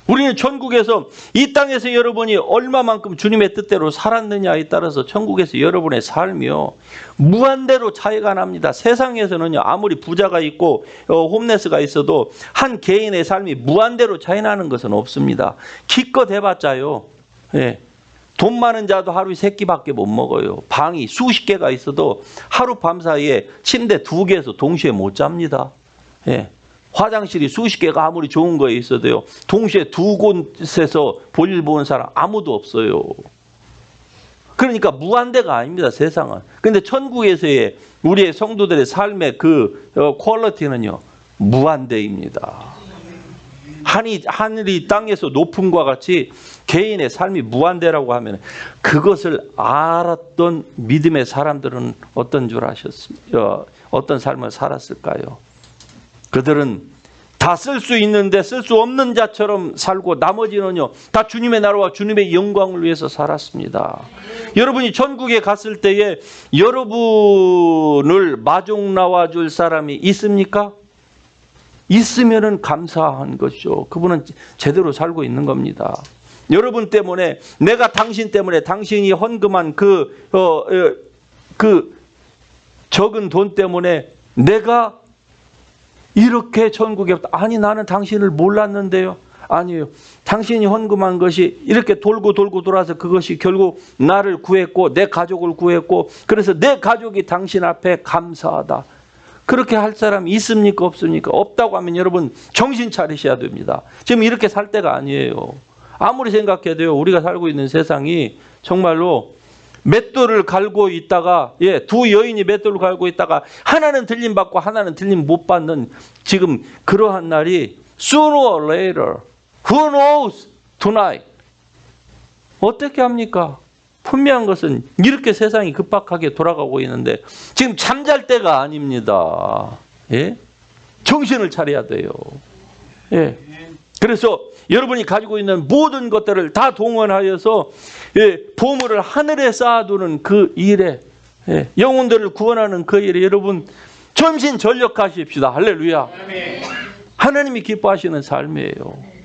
우리는 천국에서 이 땅에서 여러분이 얼마만큼 주님의 뜻대로 살았느냐에 따라서 천국에서 여러분의 삶이요 무한대로 차이가 납니다. 세상에서는요 아무리 부자가 있고 홈레스가 있어도 한 개인의 삶이 무한대로 차이 나는 것은 없습니다. 기껏 해봤자요. 예. 돈 많은 자도 하루에 3끼밖에 못 먹어요. 방이 수십 개가 있어도 하루 밤 사이에 침대 2개에서 동시에 못 잡니다. 예. 화장실이 수십 개가 아무리 좋은 거에 있어도요. 동시에 2곳에서 볼일 보는 사람 아무도 없어요. 그러니까 무한대가 아닙니다. 세상은. 그런데 천국에서의 우리의 성도들의 삶의 그 퀄리티는요. 무한대입니다. 하늘이 땅에서 높음과 같이 개인의 삶이 무한대라고 하면 그것을 알았던 믿음의 사람들은 어떤 줄 아셨습니까? 어떤 삶을 살았을까요? 그들은 다 쓸 수 있는데 쓸 수 없는 자처럼 살고 나머지는요 다 주님의 나라와 주님의 영광을 위해서 살았습니다. 여러분이 천국에 갔을 때에 여러분을 마중 나와줄 사람이 있습니까? 있으면은 감사한 것이죠. 그분은 제대로 살고 있는 겁니다. 여러분 때문에 내가 당신 때문에 당신이 헌금한 그 적은 돈 때문에 내가 이렇게 천국에 없다. 아니 나는 당신을 몰랐는데요. 아니에요. 당신이 헌금한 것이 이렇게 돌고 돌아서 그것이 결국 나를 구했고 내 가족을 구했고 그래서 내 가족이 당신 앞에 감사하다. 그렇게 할 사람이 있습니까? 없습니까? 없다고 하면 여러분 정신 차리셔야 됩니다. 지금 이렇게 살 때가 아니에요. 아무리 생각해도요. 우리가 살고 있는 세상이 정말로 맷돌을 갈고 있다가 두 여인이 맷돌을 갈고 있다가 하나는 들림 받고 하나는 들림 못 받는 지금 그러한 날이 sooner or later, who knows tonight. 어떻게 합니까? 분명한 것은 이렇게 세상이 급박하게 돌아가고 있는데 지금 잠잘 때가 아닙니다. 예? 정신을 차려야 돼요. 예. 그래서 여러분이 가지고 있는 모든 것들을 다 동원하여서 보물을 하늘에 쌓아두는 그 일에 영혼들을 구원하는 그 일에 여러분 전심전력하십시다. 할렐루야. 하나님이 기뻐하시는 삶이에요.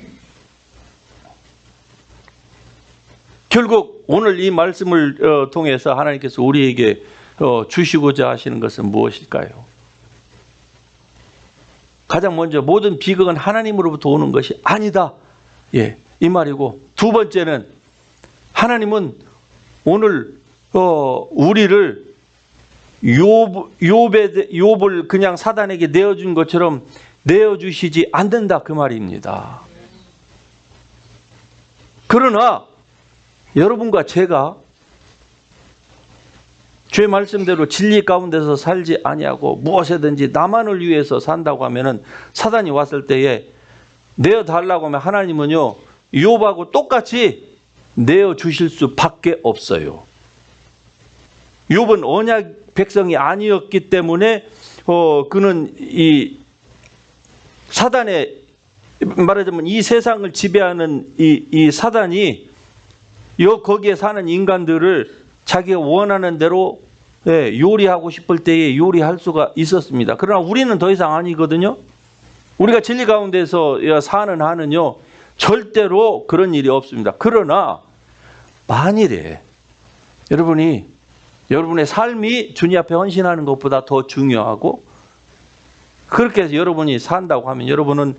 결국 오늘 이 말씀을 통해서 하나님께서 우리에게 주시고자 하시는 것은 무엇일까요? 가장 먼저 모든 비극은 하나님으로부터 오는 것이 아니다. 예, 이 말이고 두 번째는 하나님은 오늘 우리를 욥을 그냥 사단에게 내어준 것처럼 내어주시지 않는다 그 말입니다. 그러나 여러분과 제가 주의 말씀대로 진리 가운데서 살지 아니하고 무엇이든지 나만을 위해서 산다고 하면은 사단이 왔을 때에 내어달라고 하면 하나님은요 욥하고 똑같이 내어주실 수밖에 없어요. 욥은 언약 백성이 아니었기 때문에 그는 이 사단의 말하자면 이 세상을 지배하는 이 사단이 거기에 사는 인간들을 자기가 원하는 대로 요리하고 싶을 때에 요리할 수가 있었습니다. 그러나 우리는 더 이상 아니거든요. 우리가 진리 가운데서 사는 한은요 절대로 그런 일이 없습니다. 그러나 만일에 여러분의 삶이 주님 앞에 헌신하는 것보다 더 중요하고, 그렇게 해서 여러분이 산다고 하면 여러분은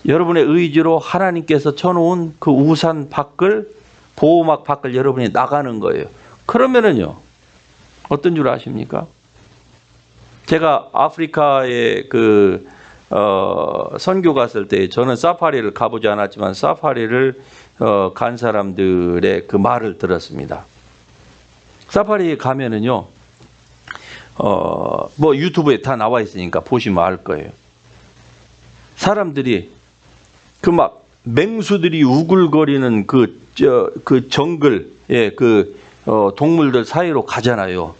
여러분의 의지로 하나님께서 쳐놓은 그 우산 밖을, 보호막 밖을 여러분이 나가는 거예요. 그러면은요, 어떤 줄 아십니까? 제가 아프리카에 선교 갔을 때, 저는 사파리를 가보지 않았지만 사파리를 간 사람들의 그 말을 들었습니다. 사파리에 가면은요, 뭐 유튜브에 다 나와 있으니까 보시면 알 거예요. 사람들이 그 막 맹수들이 우글거리는 그 정글, 동물들 사이로 가잖아요.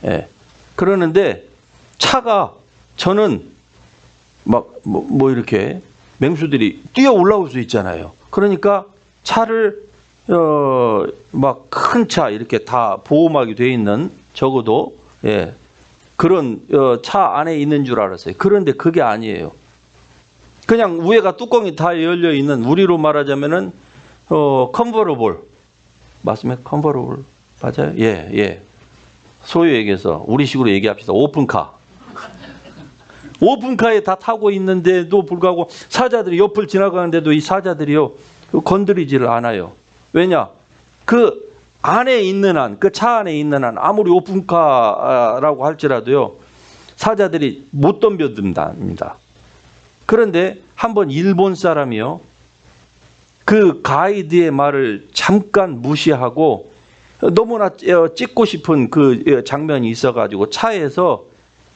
예. 그러는데 차가, 저는 막 이렇게 맹수들이 뛰어 올라올 수 있잖아요. 그러니까 차를 막 큰 차 이렇게 다 보호막이 돼 있는, 적어도 그런 차 안에 있는 줄 알았어요. 그런데 그게 아니에요. 그냥 위에가 뚜껑이 다 열려 있는, 우리로 말하자면은 컨버러블 맞습니까? 컨버러블 맞아요? 예. 소위 얘기해서 우리식으로 얘기합시다. 오픈카. 오픈카에 다 타고 있는데도 불구하고 사자들이 옆을 지나가는데도 이 사자들이요, 건드리지를 않아요. 왜냐? 그 안에 있는 한, 그 차 안에 있는 한, 아무리 오픈카라고 할지라도요, 사자들이 못 덤벼든답니다. 그런데 한번 일본 사람이요, 그 가이드의 말을 잠깐 무시하고 너무나 찍고 싶은 그 장면이 있어가지고 차에서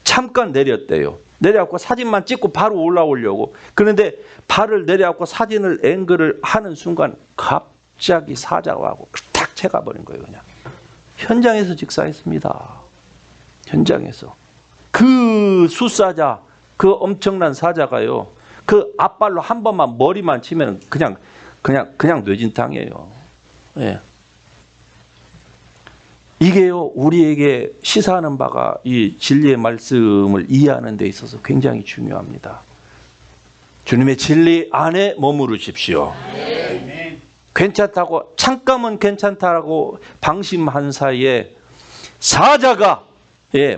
잠깐 내렸대요. 내려갖고 사진만 찍고 바로 올라오려고. 그런데 발을 내려갖고 사진을 앵글을 하는 순간 갑자기 사자하고 탁 채가버린 거예요. 그냥 현장에서 직사했습니다. 현장에서 그 숫사자, 그 엄청난 사자가요, 그 앞발로 한 번만 머리만 치면 그냥 뇌진탕이에요. 예. 이게요, 우리에게 시사하는 바가 이 진리의 말씀을 이해하는 데 있어서 굉장히 중요합니다. 주님의 진리 안에 머무르십시오. 네. 괜찮다고, 잠깐은 괜찮다라고 방심한 사이에 사자가,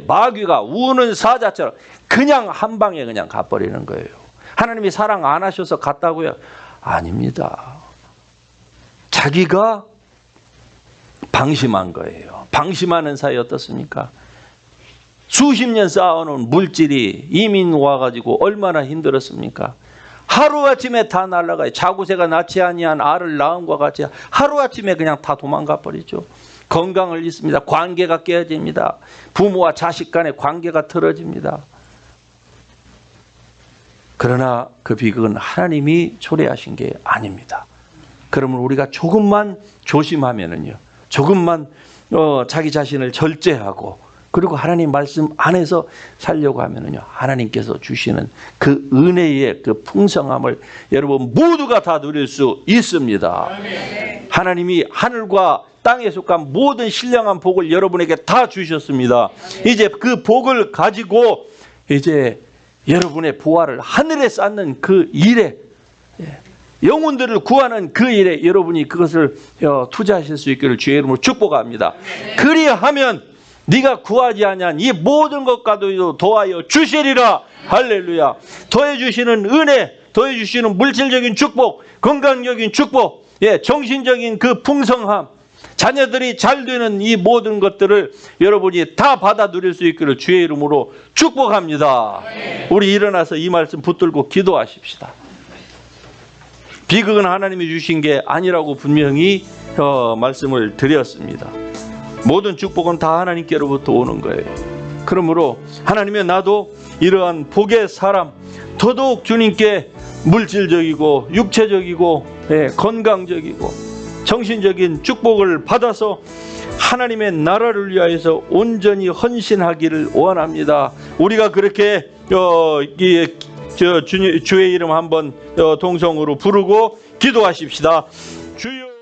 마귀가 우는 사자처럼 그냥 한 방에 그냥 가버리는 거예요. 하나님이 사랑 안 하셔서 갔다고요? 아닙니다. 자기가 방심한 거예요. 방심하는 사이 어떻습니까? 수십 년 쌓아놓은 물질이 이민 와가지고 얼마나 힘들었습니까? 하루아침에 다 날아가요. 자구새가 낳지 아니한 알을 낳음과 같이 하루아침에 그냥 다 도망가 버리죠. 건강을 잃습니다. 관계가 깨어집니다. 부모와 자식 간의 관계가 틀어집니다. 그러나 그 비극은 하나님이 초래하신 게 아닙니다. 그러면 우리가 조금만 조심하면은요, 조금만 자기 자신을 절제하고, 그리고 하나님 말씀 안에서 살려고 하면은요, 하나님께서 주시는 그 은혜의 그 풍성함을 여러분 모두가 다 누릴 수 있습니다. 하나님이 하늘과 땅에 속한 모든 신령한 복을 여러분에게 다 주셨습니다. 이제 그 복을 가지고 이제 여러분의 부활을 하늘에 쌓는 그 일에, 영혼들을 구하는 그 일에 여러분이 그것을 투자하실 수 있기를 주의 이름으로 축복합니다. 그리하면 네가 구하지 아니한 이 모든 것과도 더하여 주시리라. 할렐루야. 더해 주시는 은혜, 더해 주시는 물질적인 축복, 건강적인 축복, 정신적인 그 풍성함, 자녀들이 잘 되는 이 모든 것들을 여러분이 다 받아 누릴 수 있기를 주의 이름으로 축복합니다. 우리 일어나서 이 말씀 붙들고 기도하십시다. 비극은 하나님이 주신 게 아니라고 분명히 말씀을 드렸습니다. 모든 축복은 다 하나님께로부터 오는 거예요. 그러므로 하나님의 나도 이러한 복의 사람, 더더욱 주님께 물질적이고 육체적이고 건강적이고 정신적인 축복을 받아서 하나님의 나라를 위하여서 온전히 헌신하기를 원합니다. 우리가 그렇게 주의 이름 한번 동성으로 부르고 기도하십시다. 주여.